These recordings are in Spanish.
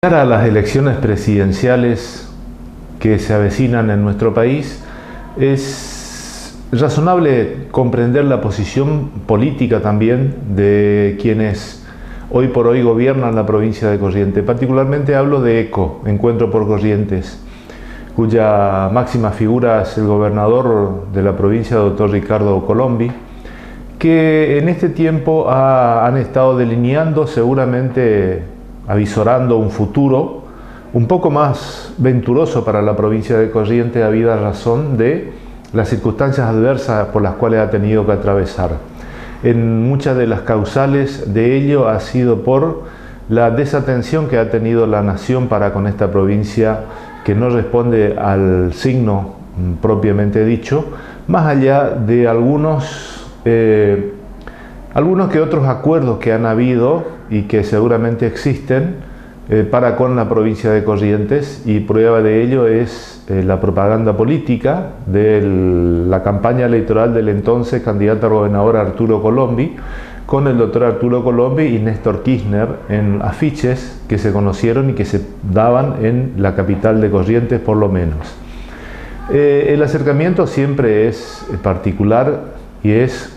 Cara a las elecciones presidenciales que se avecinan en nuestro país, es razonable comprender la posición política también de quienes hoy por hoy gobiernan la provincia de Corrientes. Particularmente hablo de ECO, Encuentro por Corrientes, cuya máxima figura es el gobernador de la provincia, doctor Ricardo Colombi, que en este tiempo han estado delineando, seguramente avisorando un futuro un poco más venturoso para la provincia de Corrientes, habida razón de las circunstancias adversas por las cuales ha tenido que atravesar. En muchas de las causales de ello ha sido por la desatención que ha tenido la nación para con esta provincia, que no responde al signo propiamente dicho, más allá de algunos que otros acuerdos que han habido y que seguramente existen para con la provincia de Corrientes, y prueba de ello es la propaganda política de la campaña electoral del entonces candidato a gobernador Arturo Colombi, con el doctor Arturo Colombi y Néstor Kirchner en afiches que se conocieron y que se daban en la capital de Corrientes por lo menos. El acercamiento siempre es particular y es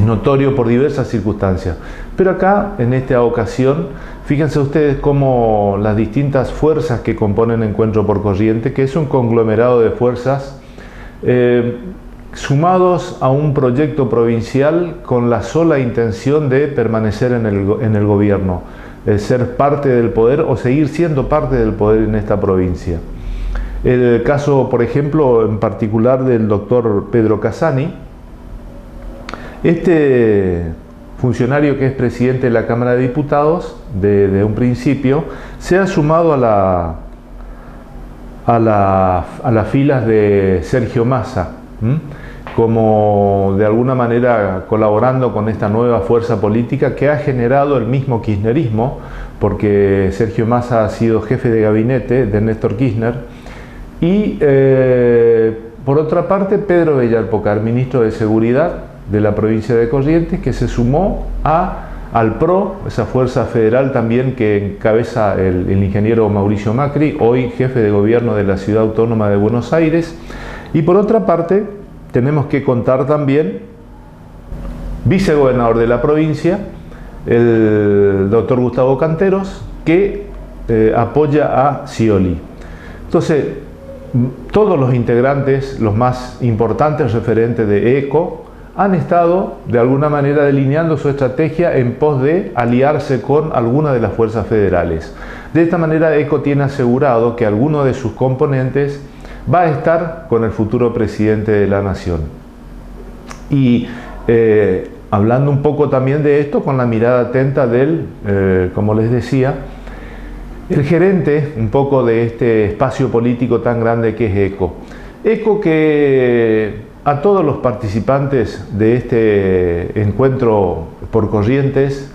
notorio por diversas circunstancias, pero acá en esta ocasión fíjense ustedes cómo las distintas fuerzas que componen Encuentro por Corrientes, que es un conglomerado de fuerzas sumados a un proyecto provincial con la sola intención de permanecer en el gobierno, ser parte del poder o seguir siendo parte del poder en esta provincia. El caso, por ejemplo, en particular del doctor Pedro Casani. Este funcionario, que es presidente de la Cámara de Diputados de un principio, se ha sumado a las filas de Sergio Massa, como de alguna manera colaborando con esta nueva fuerza política que ha generado el mismo kirchnerismo, porque Sergio Massa ha sido jefe de gabinete de Néstor Kirchner, y por otra parte Pedro Bellalpocar, ministro de Seguridad de la provincia de Corrientes, que se sumó al PRO, esa fuerza federal también que encabeza el ingeniero Mauricio Macri, hoy jefe de gobierno de la Ciudad Autónoma de Buenos Aires. Y por otra parte tenemos que contar también vicegobernador de la provincia, el doctor Gustavo Canteros, que apoya a Scioli. Entonces, todos los integrantes, los más importantes referentes de ECO, han estado de alguna manera delineando su estrategia en pos de aliarse con alguna de las fuerzas federales. De esta manera ECO tiene asegurado que alguno de sus componentes va a estar con el futuro presidente de la nación. Y hablando un poco también de esto, con la mirada atenta del, como les decía, el gerente un poco de este espacio político tan grande que es ECO. ECO, que a todos los participantes de este encuentro por Corrientes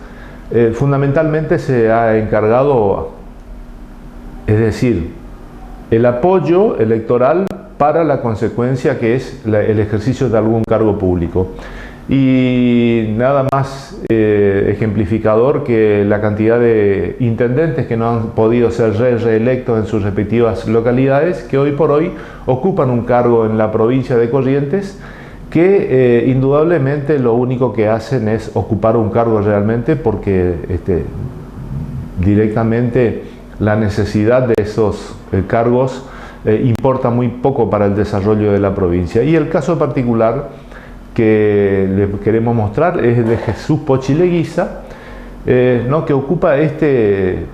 fundamentalmente se ha encargado, es decir, el apoyo electoral para la consecuencia que es el ejercicio de algún cargo público. Y nada más ejemplificador que la cantidad de intendentes que no han podido ser reelectos en sus respectivas localidades, que hoy por hoy ocupan un cargo en la provincia de Corrientes, que indudablemente lo único que hacen es ocupar un cargo realmente porque directamente la necesidad de esos cargos importa muy poco para el desarrollo de la provincia. Y el caso particular que les queremos mostrar es el de Jesús Pochi Leguiza, que ocupa este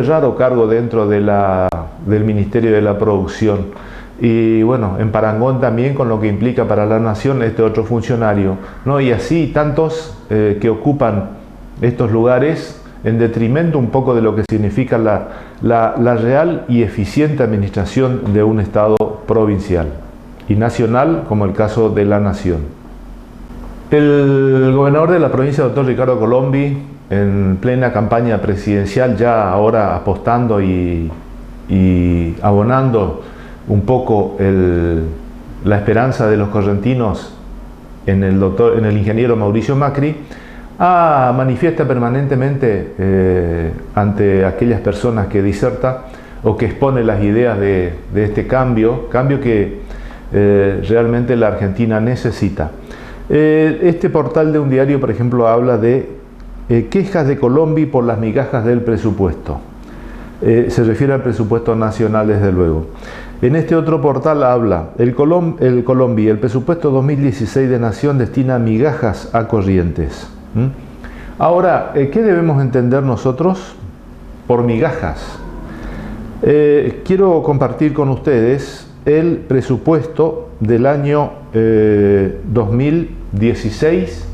raro cargo dentro del Ministerio de la Producción, y bueno, en parangón también con lo que implica para la nación este otro funcionario, y así tantos que ocupan estos lugares en detrimento un poco de lo que significa la real y eficiente administración de un Estado provincial y nacional, como el caso de la nación. El gobernador de la provincia, doctor Ricardo Colombi, en plena campaña presidencial, ya ahora apostando y abonando un poco la esperanza de los correntinos en el ingeniero Mauricio Macri, manifiesta permanentemente ante aquellas personas que diserta o que expone las ideas de este cambio que realmente la Argentina necesita. Este portal de un diario, por ejemplo, habla de quejas de Colombi por las migajas del presupuesto. Se refiere al presupuesto nacional, desde luego. En este otro portal habla, el Colombi, el presupuesto 2016 de Nación destina migajas a Corrientes. Ahora, ¿qué debemos entender nosotros por migajas? Quiero compartir con ustedes el presupuesto del año 2016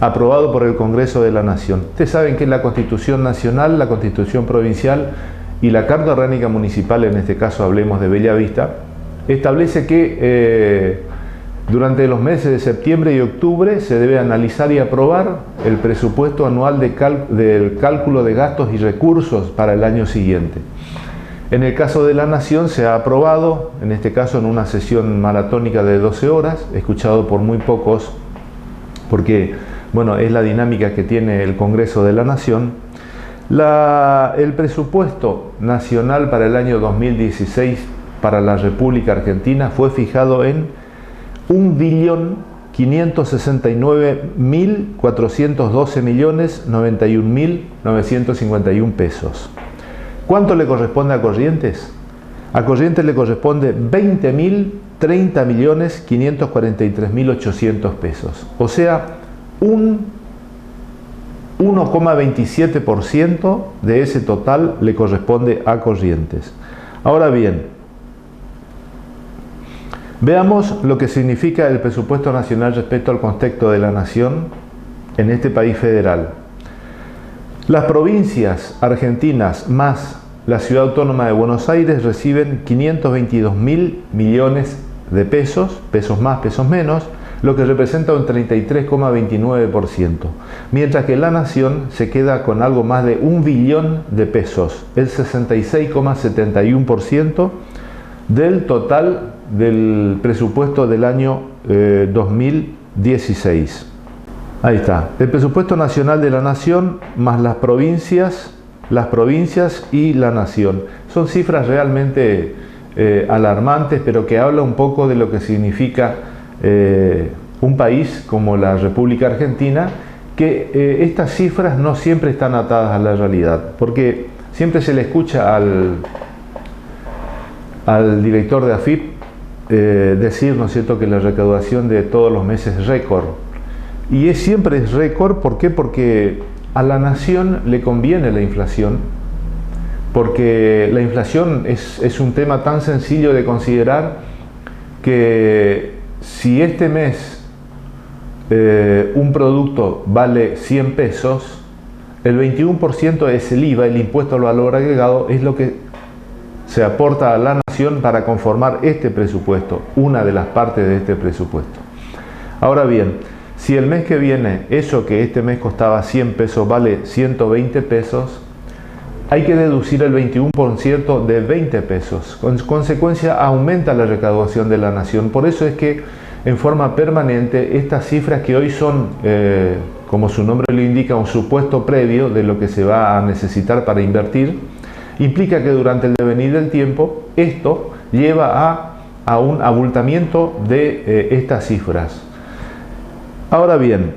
aprobado por el Congreso de la Nación. Ustedes saben que la Constitución Nacional, la Constitución Provincial y la Carta Orgánica Municipal, en este caso hablemos de Bellavista, establece que durante los meses de septiembre y octubre se debe analizar y aprobar el presupuesto anual del cálculo de gastos y recursos para el año siguiente. En el caso de la Nación se ha aprobado, en este caso en una sesión maratónica de 12 horas, escuchado por muy pocos, porque bueno, es la dinámica que tiene el Congreso de la Nación. El presupuesto nacional para el año 2016 para la República Argentina fue fijado en 1.569.412.091.951 pesos. ¿Cuánto le corresponde a Corrientes? A Corrientes le corresponde 20.030.543.800 pesos. O sea, un 1,27% de ese total le corresponde a Corrientes. Ahora bien, veamos lo que significa el presupuesto nacional respecto al contexto de la nación en este país federal. Las provincias argentinas más la Ciudad Autónoma de Buenos Aires reciben 522.000 millones de pesos, pesos más, pesos menos, lo que representa un 33,29%, mientras que la Nación se queda con algo más de 1 billón de pesos, el 66,71% del total del presupuesto del año 2016. Ahí está, el presupuesto nacional de la Nación más las provincias y la Nación. Son cifras realmente alarmantes, pero que habla un poco de lo que significa un país como la República Argentina, que estas cifras no siempre están atadas a la realidad, porque siempre se le escucha al director de AFIP decir, ¿no es cierto?, que la recaudación de todos los meses es récord. Y siempre es récord, ¿por qué? Porque a la nación le conviene la inflación, porque la inflación es un tema tan sencillo de considerar que si este mes un producto vale 100 pesos, el 21% es el IVA, el impuesto al valor agregado, es lo que se aporta a la nación para conformar este presupuesto, una de las partes de este presupuesto. Ahora bien, si el mes que viene eso que este mes costaba 100 pesos vale 120 pesos, hay que deducir el 21% de 20 pesos. Con consecuencia aumenta la recaudación de la nación. Por eso es que en forma permanente estas cifras que hoy son, como su nombre lo indica, un supuesto previo de lo que se va a necesitar para invertir, implica que durante el devenir del tiempo esto lleva a un abultamiento de estas cifras. Ahora bien,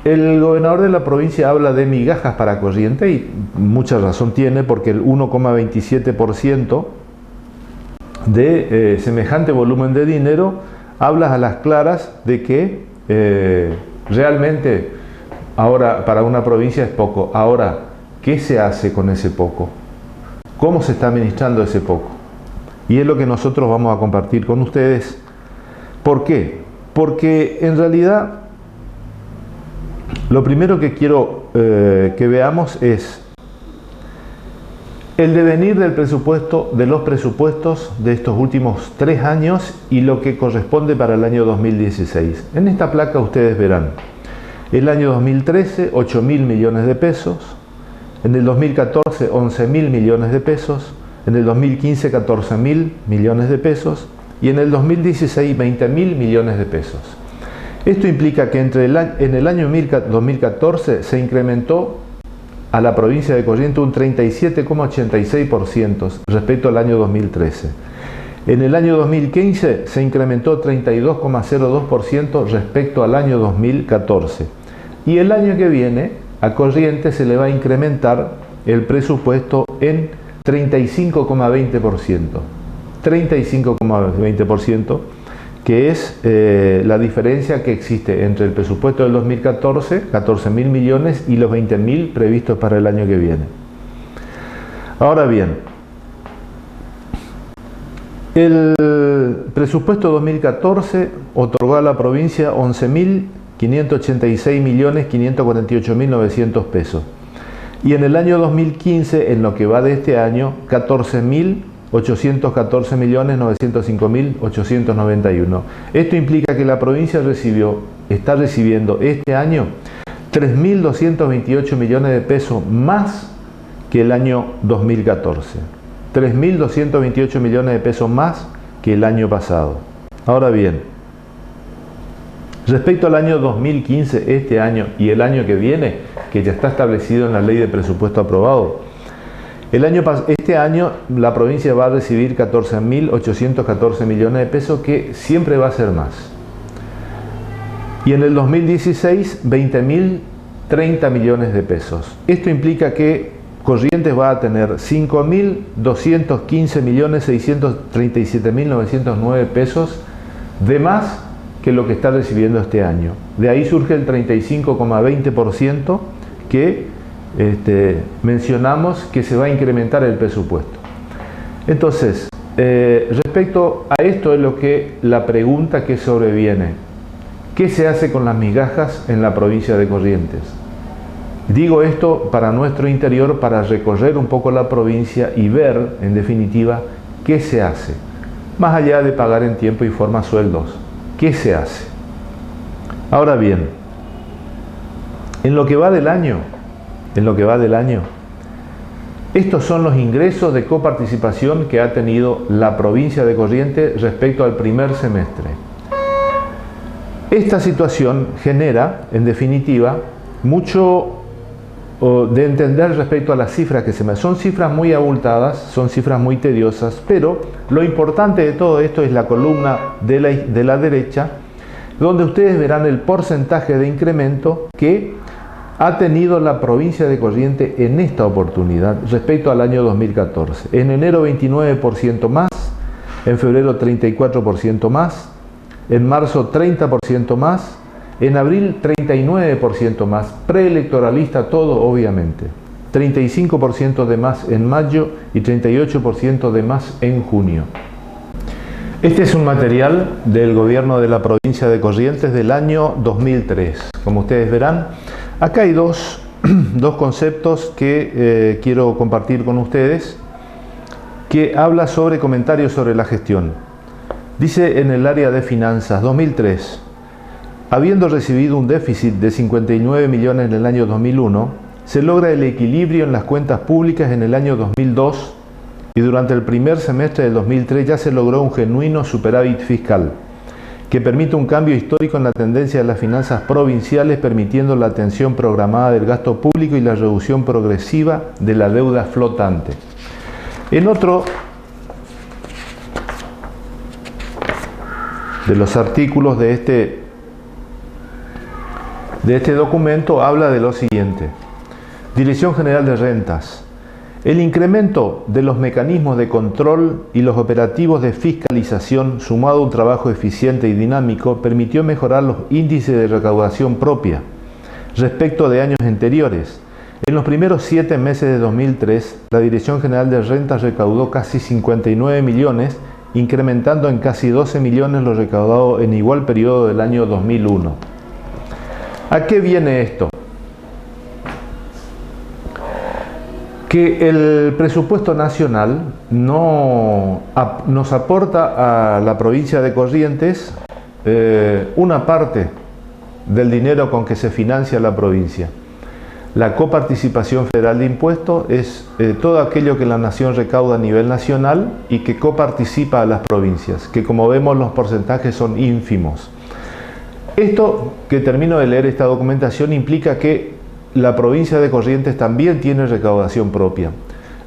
el gobernador de la provincia habla de migajas para Corrientes y mucha razón tiene, porque el 1,27% de semejante volumen de dinero habla a las claras de que realmente ahora para una provincia es poco. Ahora, ¿qué se hace con ese poco? ¿Cómo se está administrando ese poco? Y es lo que nosotros vamos a compartir con ustedes. ¿Por qué? Porque en realidad lo primero que quiero que veamos es el devenir del presupuesto, de los presupuestos de estos últimos 3 años y lo que corresponde para el año 2016. En esta placa ustedes verán el año 2013, 8.000 millones de pesos, en el 2014, 11.000 millones de pesos, en el 2015, 14.000 millones de pesos y en el 2016, 20.000 millones de pesos. Esto implica que en el año 2014 se incrementó a la provincia de Corrientes un 37,86% respecto al año 2013. En el año 2015 se incrementó 32,02% respecto al año 2014. Y el año que viene a Corrientes se le va a incrementar el presupuesto en 35,20%. 35,20%, que es la diferencia que existe entre el presupuesto del 2014, 14.000 millones, y los 20.000 previstos para el año que viene. Ahora bien, el presupuesto 2014 otorgó a la provincia 11.586.548.900 pesos. Y en el año 2015, en lo que va de este año, 14.814.905.891. Esto implica que la provincia está recibiendo este año 3.228 millones de pesos más que el año 2014. 3.228 millones de pesos más que el año pasado. Ahora bien, respecto al año 2015, este año y el año que viene, que ya está establecido en la ley de presupuesto aprobado, este año la provincia va a recibir 14.814 millones de pesos, que siempre va a ser más. Y en el 2016, 20.030 millones de pesos. Esto implica que Corrientes va a tener 5.215.637.909 pesos de más que lo que está recibiendo este año. De ahí surge el 35,20% que mencionamos que se va a incrementar el presupuesto. Entonces, respecto a esto es lo que la pregunta que sobreviene: ¿qué se hace con las migajas en la provincia de Corrientes? Digo esto para nuestro interior, para recorrer un poco la provincia y ver, en definitiva, qué se hace. Más allá de pagar en tiempo y forma sueldos, ¿qué se hace? Ahora bien, en lo que va del año, estos son los ingresos de coparticipación que ha tenido la provincia de Corrientes respecto al primer semestre. Esta situación genera, en definitiva, mucho de entender respecto a las cifras que son cifras muy abultadas, son cifras muy tediosas, pero lo importante de todo esto es la columna de la derecha, donde ustedes verán el porcentaje de incremento que ha tenido la provincia de Corrientes en esta oportunidad respecto al año 2014. En enero 29% más, en febrero 34% más, en marzo 30% más, en abril 39% más, preelectoralista todo obviamente, 35% de más en mayo y 38% de más en junio. Este es un material del gobierno de la provincia de Corrientes del año 2003. Como ustedes verán, acá hay dos conceptos que quiero compartir con ustedes, que habla sobre comentarios sobre la gestión. Dice en el área de finanzas, 2003, habiendo recibido un déficit de 59 millones en el año 2001, se logra el equilibrio en las cuentas públicas en el año 2002 y durante el primer semestre del 2003 ya se logró un genuino superávit fiscal que permite un cambio histórico en la tendencia de las finanzas provinciales, permitiendo la atención programada del gasto público y la reducción progresiva de la deuda flotante. En otro de los artículos de este documento habla de lo siguiente: Dirección General de Rentas. El incremento de los mecanismos de control y los operativos de fiscalización, sumado a un trabajo eficiente y dinámico, permitió mejorar los índices de recaudación propia respecto de años anteriores. En los primeros 7 meses de 2003, la Dirección General de Rentas recaudó casi 59 millones, incrementando en casi 12 millones lo recaudado en igual periodo del año 2001. ¿A qué viene esto? Que el presupuesto nacional nos aporta a la provincia de Corrientes una parte del dinero con que se financia la provincia. La coparticipación federal de impuestos es todo aquello que la nación recauda a nivel nacional y que coparticipa a las provincias, que como vemos los porcentajes son ínfimos. Esto que termino de leer esta documentación implica que la provincia de Corrientes también tiene recaudación propia.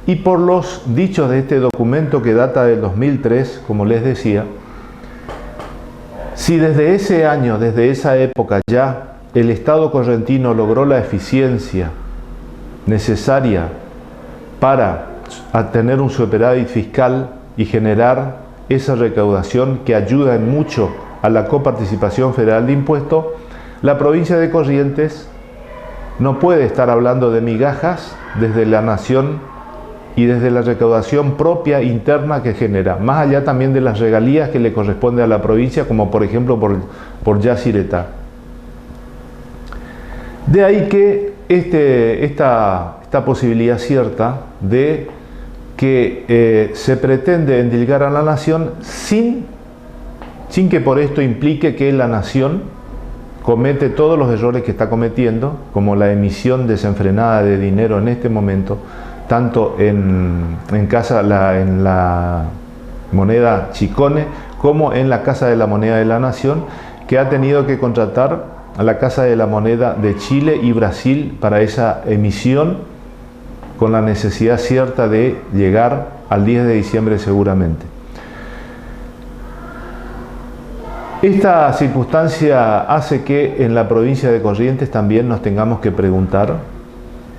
Y por los dichos de este documento que data del 2003, como les decía, si desde ese año, desde esa época ya, el Estado correntino logró la eficiencia necesaria para tener un superávit fiscal y generar esa recaudación que ayuda en mucho a la coparticipación federal de impuestos, la provincia de Corrientes no puede estar hablando de migajas desde la nación y desde la recaudación propia interna que genera, más allá también de las regalías que le corresponde a la provincia, como por ejemplo por Yacyretá. De ahí que esta posibilidad cierta de que se pretende endilgar a la nación sin que por esto implique que la nación comete todos los errores que está cometiendo, como la emisión desenfrenada de dinero en este momento, tanto en la moneda Chicone como en la Casa de la Moneda de la Nación, que ha tenido que contratar a la Casa de la Moneda de Chile y Brasil para esa emisión, con la necesidad cierta de llegar al 10 de diciembre seguramente. Esta circunstancia hace que en la provincia de Corrientes también nos tengamos que preguntar,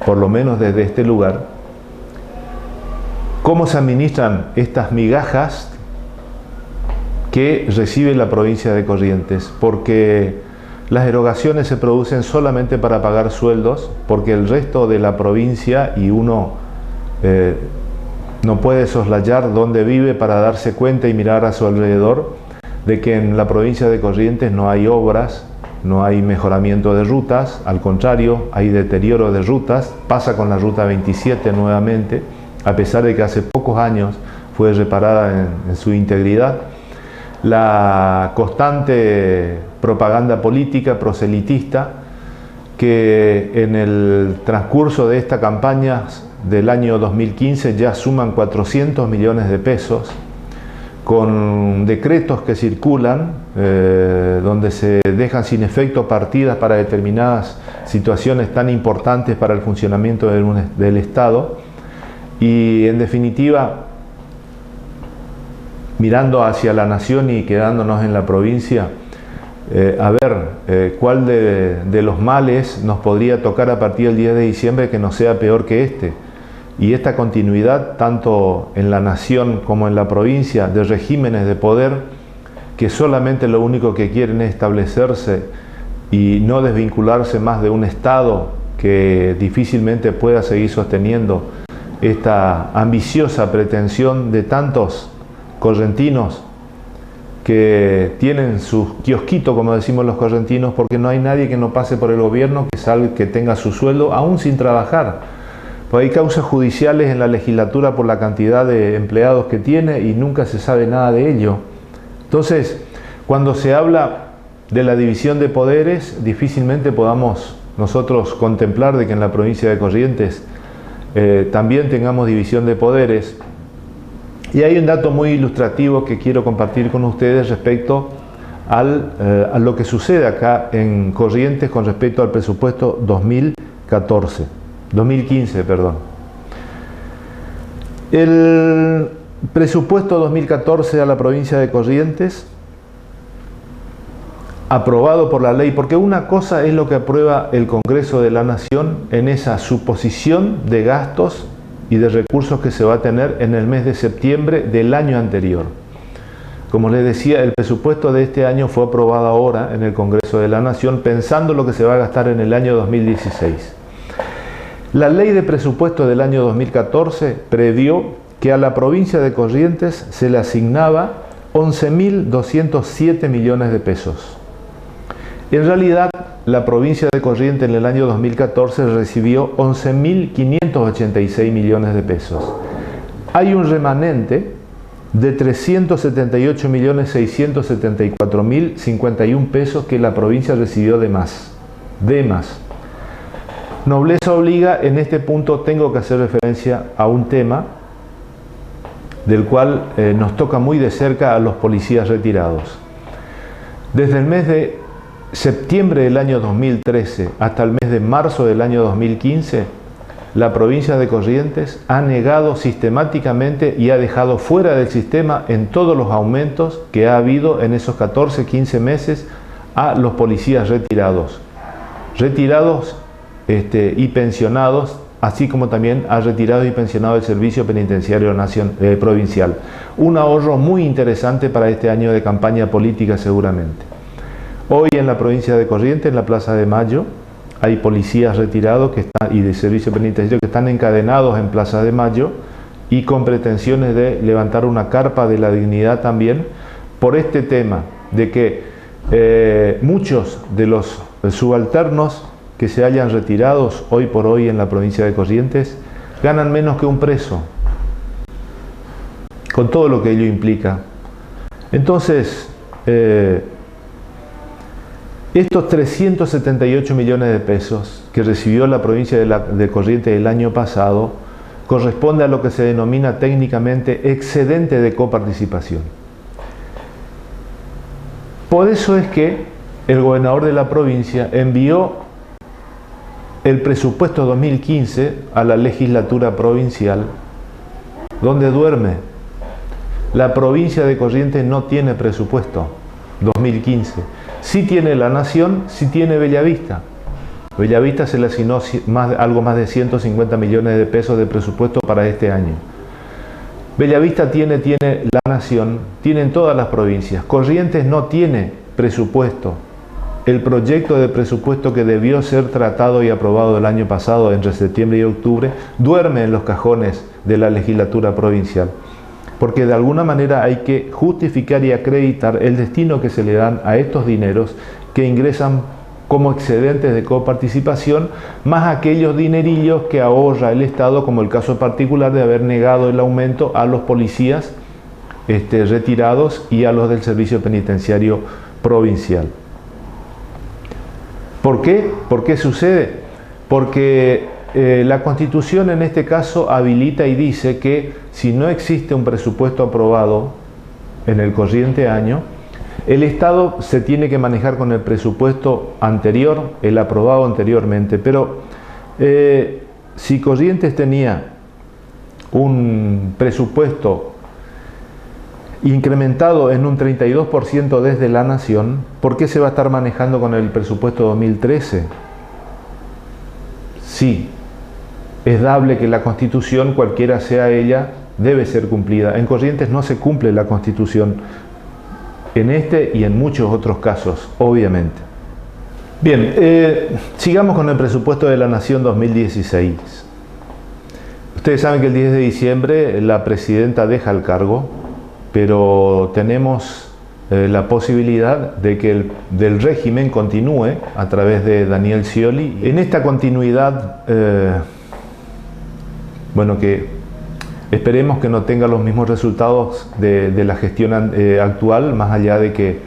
por lo menos desde este lugar, cómo se administran estas migajas que recibe la provincia de Corrientes, porque las erogaciones se producen solamente para pagar sueldos, porque el resto de la provincia, y uno no puede soslayar dónde vive para darse cuenta y mirar a su alrededor, de que en la provincia de Corrientes no hay obras, no hay mejoramiento de rutas, al contrario, hay deterioro de rutas. Pasa con la ruta 27 nuevamente, a pesar de que hace pocos años fue reparada en su integridad. La constante propaganda política proselitista que en el transcurso de esta campaña del año 2015 ya suman 400 millones de pesos, con decretos que circulan donde se dejan sin efecto partidas para determinadas situaciones tan importantes para el funcionamiento del Estado, y en definitiva, mirando hacia la nación y quedándonos en la provincia, a ver cuál de los males nos podría tocar a partir del 10 de diciembre que no sea peor que este. Y esta continuidad, tanto en la nación como en la provincia, de regímenes de poder que solamente lo único que quieren es establecerse y no desvincularse más de un Estado que difícilmente pueda seguir sosteniendo esta ambiciosa pretensión de tantos correntinos que tienen su kiosquito, como decimos los correntinos, porque no hay nadie que no pase por el gobierno que tenga su sueldo aún sin trabajar. Pues hay causas judiciales en la legislatura por la cantidad de empleados que tiene y nunca se sabe nada de ello. Entonces, cuando se habla de la división de poderes, difícilmente podamos nosotros contemplar de que en la provincia de Corrientes también tengamos división de poderes. Y hay un dato muy ilustrativo que quiero compartir con ustedes respecto a lo que sucede acá en Corrientes con respecto al presupuesto 2015, perdón. El presupuesto 2014 a la provincia de Corrientes, aprobado por la ley, porque una cosa es lo que aprueba el Congreso de la Nación en esa suposición de gastos y de recursos que se va a tener en el mes de septiembre del año anterior. Como les decía, el presupuesto de este año fue aprobado ahora en el Congreso de la Nación pensando lo que se va a gastar en el año 2016. La ley de presupuesto del año 2014 previó que a la provincia de Corrientes se le asignaba 11.207 millones de pesos. En realidad, la provincia de Corrientes en el año 2014 recibió 11.586 millones de pesos. Hay un remanente de 378.674.051 pesos que la provincia recibió de más. Nobleza obliga, en este punto tengo que hacer referencia a un tema del cual nos toca muy de cerca a los policías retirados. Desde el mes de septiembre del año 2013 hasta el mes de marzo del año 2015, la provincia de Corrientes ha negado sistemáticamente y ha dejado fuera del sistema en todos los aumentos que ha habido en esos 14-15 meses a los policías retirados y pensionados, así como también ha retirado y pensionado el Servicio Penitenciario Provincial. Un ahorro muy interesante para este año de campaña política seguramente. Hoy en la provincia de Corrientes, en la Plaza de Mayo, hay policías retirados y de Servicio Penitenciario que están encadenados en Plaza de Mayo y con pretensiones de levantar una carpa de la dignidad también por este tema de que muchos de los subalternos que se hayan retirados hoy por hoy en la provincia de Corrientes ganan menos que un preso, con todo lo que ello implica. Entonces, estos 378 millones de pesos que recibió la provincia de Corrientes el año pasado corresponde a lo que se denomina técnicamente excedente de coparticipación. Por eso es que el gobernador de la provincia envió el presupuesto 2015 a la legislatura provincial, donde duerme. La provincia de Corrientes no tiene presupuesto 2015. Sí tiene la Nación, sí tiene Bellavista. Bellavista se le asignó algo más de 150 millones de pesos de presupuesto para este año. Bellavista tiene la Nación, tienen todas las provincias. Corrientes no tiene presupuesto. El proyecto de presupuesto que debió ser tratado y aprobado el año pasado, entre septiembre y octubre, duerme en los cajones de la legislatura provincial. Porque de alguna manera hay que justificar y acreditar el destino que se le dan a estos dineros que ingresan como excedentes de coparticipación, más aquellos dinerillos que ahorra el Estado, como el caso particular de haber negado el aumento a los policías retirados y a los del Servicio Penitenciario Provincial. ¿Por qué? ¿Por qué sucede? Porque la Constitución en este caso habilita y dice que si no existe un presupuesto aprobado en el corriente año, el Estado se tiene que manejar con el presupuesto anterior, el aprobado anteriormente. Pero si Corrientes tenía un presupuesto incrementado en un 32% desde la Nación, ¿por qué se va a estar manejando con el presupuesto 2013? Sí, es dable que la Constitución, cualquiera sea ella, debe ser cumplida. En Corrientes no se cumple la Constitución, en este y en muchos otros casos, obviamente. Bien, sigamos con el presupuesto de la Nación 2016. Ustedes saben que el 10 de diciembre la presidenta deja el cargo, pero tenemos la posibilidad de que del régimen continúe a través de Daniel Scioli. En esta continuidad, que esperemos que no tenga los mismos resultados de la gestión actual, más allá de que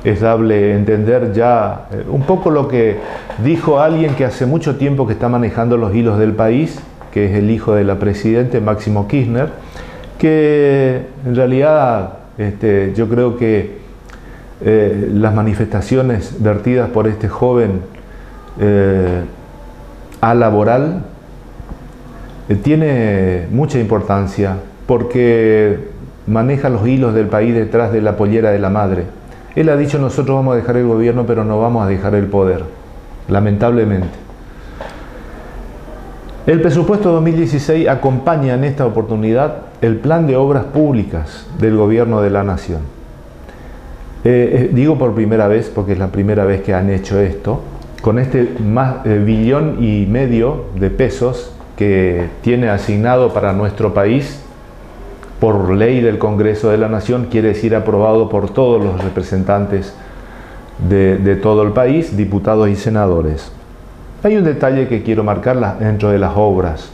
es dable entender ya un poco lo que dijo alguien que hace mucho tiempo que está manejando los hilos del país, que es el hijo de la presidenta, Máximo Kirchner, que en realidad yo creo que las manifestaciones vertidas por este joven a laboral tiene mucha importancia porque maneja los hilos del país detrás de la pollera de la madre. Él ha dicho: nosotros vamos a dejar el gobierno, pero no vamos a dejar el poder, lamentablemente. El presupuesto 2016 acompaña en esta oportunidad el plan de obras públicas del gobierno de la Nación. Digo por primera vez, porque es la primera vez que han hecho esto, con $1,5 billones de pesos que tiene asignado para nuestro país por ley del Congreso de la Nación, quiere decir aprobado por todos los representantes de todo el país, diputados y senadores. Hay un detalle que quiero marcar dentro de las obras.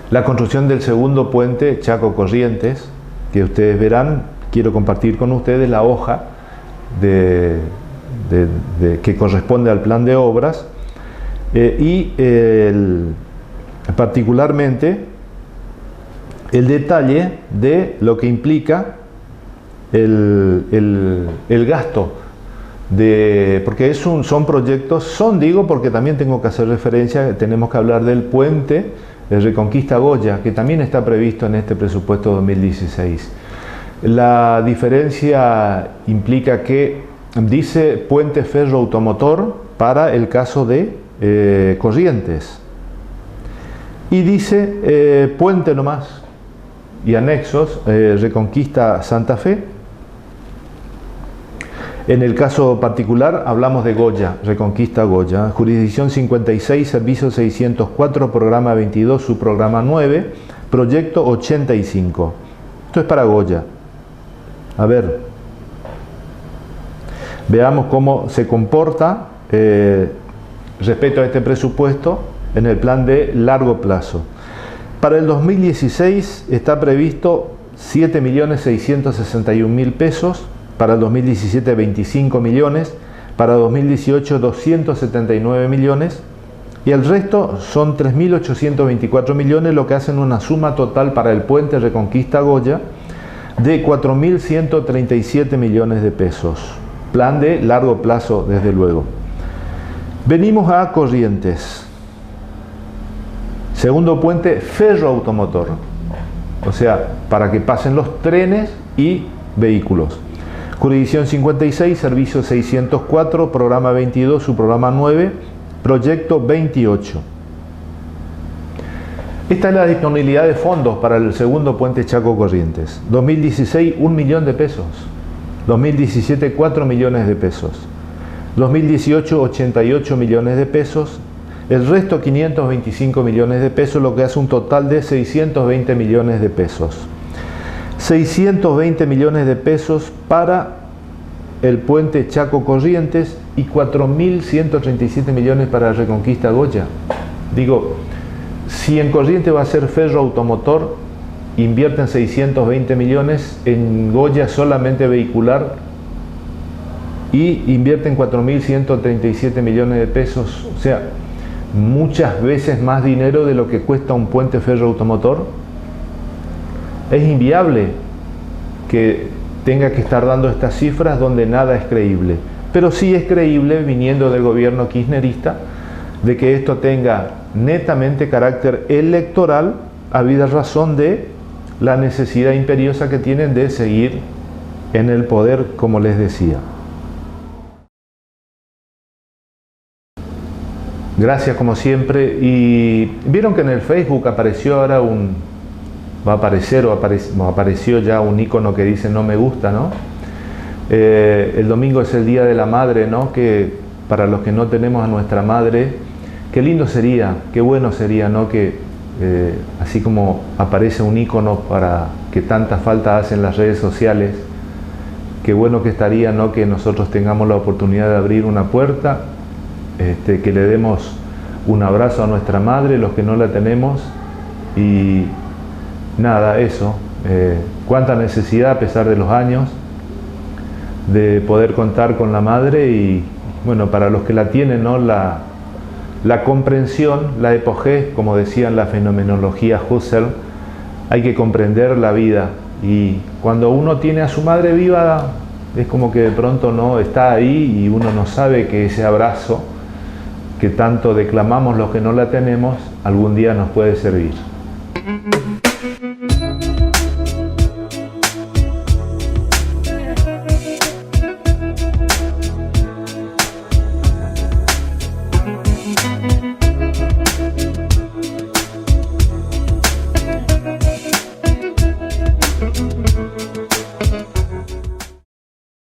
La construcción del segundo puente Chaco-Corrientes, que ustedes verán, quiero compartir con ustedes la hoja que corresponde al plan de obras y particularmente el detalle de lo que implica el gasto porque son proyectos, digo porque también tengo que hacer referencia, tenemos que hablar del puente de Reconquista Goya, que también está previsto en este presupuesto 2016. La diferencia implica que dice puente ferroautomotor para el caso de Corrientes, y dice puente nomás y anexos Reconquista Santa Fe. En el caso particular hablamos de Goya, Reconquista Goya, jurisdicción 56, servicio 604, programa 22, subprograma 9, proyecto 85. Esto es para Goya. A ver, veamos cómo se comporta respecto a este presupuesto en el plan de largo plazo. Para el 2016 está previsto 7.661.000 pesos, para el 2017 25 millones, para 2018 279 millones y el resto son 3.824 millones, lo que hacen una suma total para el puente Reconquista Goya de 4.137 millones de pesos. Plan de largo plazo, desde luego. Venimos a Corrientes. Segundo puente ferroautomotor, o sea, para que pasen los trenes y vehículos. Jurisdicción 56, servicio 604, programa 22, subprograma 9, proyecto 28. Esta es la disponibilidad de fondos para el segundo puente Chaco Corrientes. 2016, 1 millón de pesos. 2017, 4 millones de pesos. 2018, 88 millones de pesos. El resto, 525 millones de pesos, lo que hace un total de 620 millones de pesos. 620 millones de pesos para el puente Chaco Corrientes y 4.137 millones para Reconquista Goya. Digo, si en Corrientes va a ser ferroautomotor, invierten 620 millones, en Goya solamente vehicular y invierten 4.137 millones de pesos, o sea, muchas veces más dinero de lo que cuesta un puente ferroautomotor. Es inviable que tenga que estar dando estas cifras donde nada es creíble, pero sí es creíble, viniendo del gobierno kirchnerista, de que esto tenga netamente carácter electoral, habida razón de la necesidad imperiosa que tienen de seguir en el poder, como les decía. Gracias como siempre. Y vieron que en el Facebook apareció ahora va a aparecer o apareció ya un icono que dice no me gusta, ¿no? El domingo es el Día de la Madre, ¿no? Que para los que no tenemos a nuestra madre, qué lindo sería, qué bueno sería, ¿no? Que así como aparece un icono para que tanta falta hacen las redes sociales, qué bueno que estaría, ¿no? Que nosotros tengamos la oportunidad de abrir una puerta, que le demos un abrazo a nuestra madre, los que no la tenemos, y nada, eso, cuánta necesidad a pesar de los años de poder contar con la madre y bueno, para los que la tienen, ¿no? La comprensión, la epogés, como decía en la fenomenología Husserl, hay que comprender la vida, y cuando uno tiene a su madre viva es como que de pronto no está ahí y uno no sabe que ese abrazo que tanto declamamos los que no la tenemos algún día nos puede servir.